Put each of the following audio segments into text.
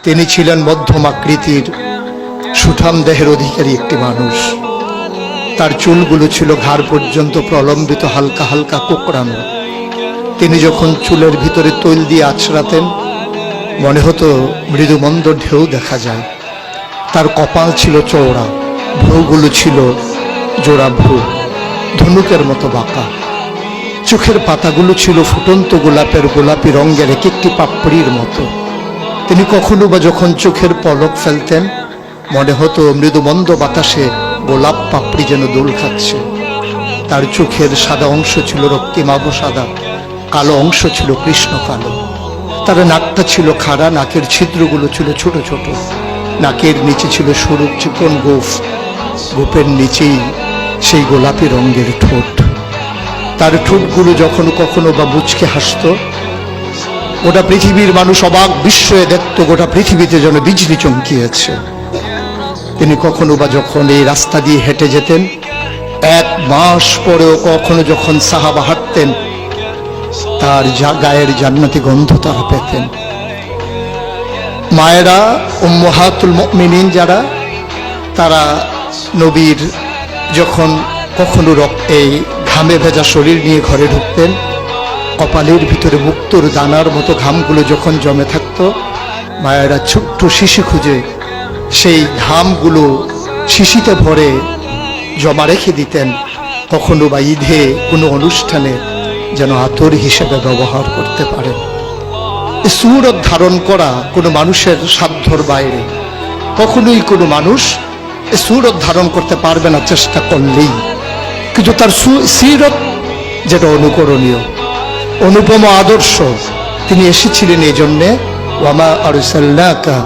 তিনি ছিলেন মধ্যম আকৃতির সুঠাম দেহের অধিকারী একটি মানুষ। তার চুলগুলো ছিল ঘাড় পর্যন্ত প্রলম্বিত, হালকা হালকা কোঁকড়ানো। তিনি যখন চুলের ভিতরে তৈল দিয়ে আছড়াতেন মনে হতো মৃদুমন্দ ঢেউ দেখা যায়। তার কপাল ছিল চওড়া, ভ্রুগুলো ছিল জোড়া ভ্রু, ধনুকের মতো বাঁকা। চোখের পাতাগুলো ছিল ফুটন্ত গোলাপের গোলাপি রঙের এক একটি পাপড়ির মতো। তিনি কখনো বা যখন চোখের পলক ফেলতেন মনে হতো মৃদুমন্দ বাতাসে গোলাপ পাপড়ি যেন দোল খাচ্ছে। তার চোখের সাদা অংশ ছিল রক্তিমাভ সাদা, কালো অংশ ছিল কৃষ্ণ কালো। তার নাকটা ছিল খাড়া, নাকের ছিদ্রগুলো ছিল ছোট ছোট। নাকের নিচে ছিল সরু চিকন গোঁফ, গোঁফের নিচেই সেই গোলাপি রঙের ঠোঁট। তার ঠোঁটগুলো যখন কখনো বা মুচকে হাসত, গোটা পৃথিবীর মানুষ অবাক বিস্ময়ে দেখত গোটা পৃথিবীতে যেন বিজলি চমকিয়েছে। তিনি কখনো বা যখন এই রাস্তা দিয়ে হেঁটে যেতেন, 1 মাস পরেও কখনো যখন সাহাবা হাঁটতেন, তার গায়ের জান্নাতি গন্ধ তারা পেতেন। মায়েরা উম্মাহাতুল মুমিনিন যারা, তারা নবীর যখন কখনো এই ঘামে ভেজা শরীর নিয়ে ঘরে ঢুকতেন, কপালের ভিতরে মুক্তোর দানার মতো ঘামগুলো যখন জমে থাকত, মায়েরা ছোট্ট শিশি খুঁজে সেই ঘামগুলো শিশিতে ভরে জমা রেখে দিতেন, কখনো বা ঈদে কোনো অনুষ্ঠানে যেন আতর হিসেবে ব্যবহার করতে পারেন। এই সূরত ধারণ করা কোনো মানুষের সাধ্যর বাইরে। কখনোই কোনো মানুষ এই সূরত ধারণ করতে পারবে না চেষ্টা করলেই, কিন্তু তার সিরত যেটা অনুকরণীয়, অনুপম আদর্শ। তিনি এসেছিলেন এই জন্যে, ওয়ামা আরসালনাকা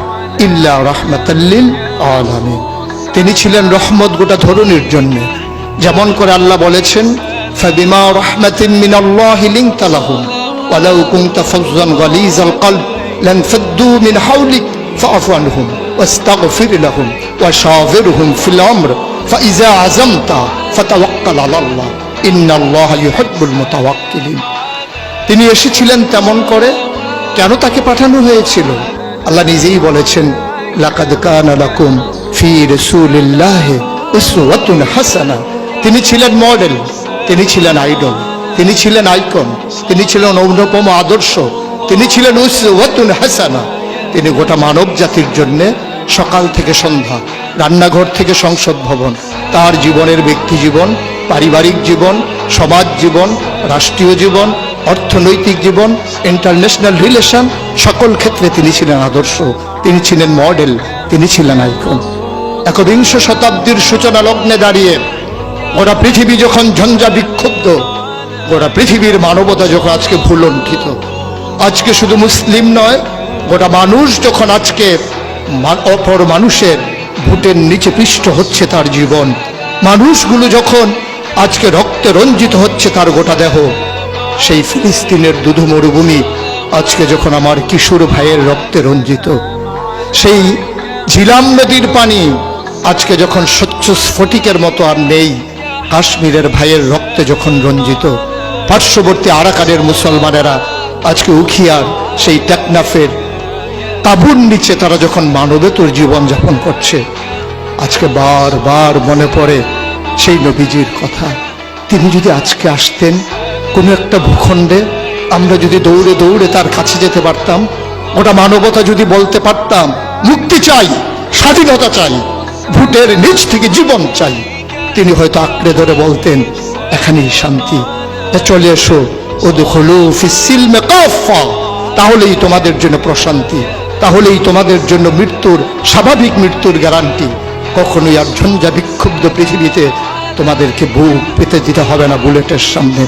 ইল্লা রাহমাতাল লিল আলামিন। তিনি ছিলেন রহমত গোটা ধরনের জন্য। যেমন করে আল্লাহ বলেছেন, ফাবিমা রাহমাতিন মিনাল্লাহি লিনতা লাহুম ওয়ালাউ কুনতা ফাজ্জান গালিজাল কলব লানফাদ্দু মিন হাওলিক ফাআফু আনহুম ওয়াস্তাগফির লাহুম ওয়াশাওিরহুম ফিল আমর ফাইযা আযামতা ফাতাওয়াক্কাল আলাল্লাহ ইন্নাল্লাহা ইউহিব্বুল মুতাওয়াক্কিলিন। তিনি এসেছিলেন তেমন করে। কেন তাকে পাঠানো হয়েছিল? আল্লাহ নিজেই বলেছেন, লাকাদ কানা লাকুম ফি রাসূলিল্লাহি উসওয়াতুন হাসানাহ। তিনি ছিলেন মডেল, তিনি ছিলেন আইডল, তিনি ছিলেন আইকন, তিনি ছিলেন অনুপম আদর্শ, তিনি ছিলেন উসওয়াতুন হাসানাহ। তিনি গোটা মানব জাতির জন্য সকাল থেকে সন্ধ্যা, রান্নাঘর থেকে সংসদ ভবন, তার জীবনের ব্যক্তি জীবন, পারিবারিক জীবন, সমাজ জীবন, রাষ্ট্রীয় জীবন, অর্থনৈতিক জীবন, ইন্টারন্যাশনাল রিলেশন, সকল ক্ষেত্রে তিনি ছিলেন আদর্শ, তিনি ছিলেন মডেল, তিনি ছিলেন আইকন। একবিংশ শতাব্দীর সূচনা লগ্নে দাঁড়িয়ে গোটা পৃথিবী যখন ঝঞ্ঝা বিক্ষুব্ধ, গোটা পৃথিবীর মানবতা যখন আজকে ভুলণ্ঠিত, আজকে শুধু মুসলিম নয়, গোটা মানুষ যখন আজকে অপর মানুষের ভোটের নিচে পিষ্ট হচ্ছে তার জীবন, মানুষগুলো যখন আজকে রক্তে রঞ্জিত হচ্ছে তার গোটা দেহ, সেই ফিলিস্তিনের দুধু মরুভূমি আজকে যখন আমার কিশোর ভাইয়ের রক্তে রঞ্জিত, সেই ঝিলাম নদীর পানি আজকে যখন স্বচ্ছ স্ফটিকের মতো আর নেই, কাশ্মীরের ভাইয়ের রক্তে যখন রঞ্জিত, পার্শ্ববর্তী আরাকানের মুসলমানেরা আজকে উখিয়ার সেই টেকনাফের তাঁবুর নিচে তারা যখন মানবেতর জীবন যাপন করছে, আজকে বারবার মনে পড়ে সেই নবীজির কথা। তিনি যদি আজকে আসতেন কোনো একটা ভূখণ্ডে, আমরা যদি দৌড়ে দৌড়ে তার কাছে যেতে পারতাম, গোটা মানবতা যদি বলতে পারতাম মুক্তি চাই, স্বাধীনতা চাই, ভোটের নিচ থেকে জীবন চাই, তিনি হয়তো আঁকড়ে ধরে বলতেন এখানেই শান্তি, চলে এসো উদখুলু ফিস সিলমি কাফা, তাহলেই তোমাদের জন্য প্রশান্তি, তাহলেই তোমাদের জন্য মৃত্যুর, স্বাভাবিক মৃত্যুর গ্যারান্টি। কখনোই আর ঝঞ্ঝা বিক্ষুব্ধ পৃথিবীতে তোমাদেরকে বুক পেতে দিতে হবে না বুলেটের সামনে।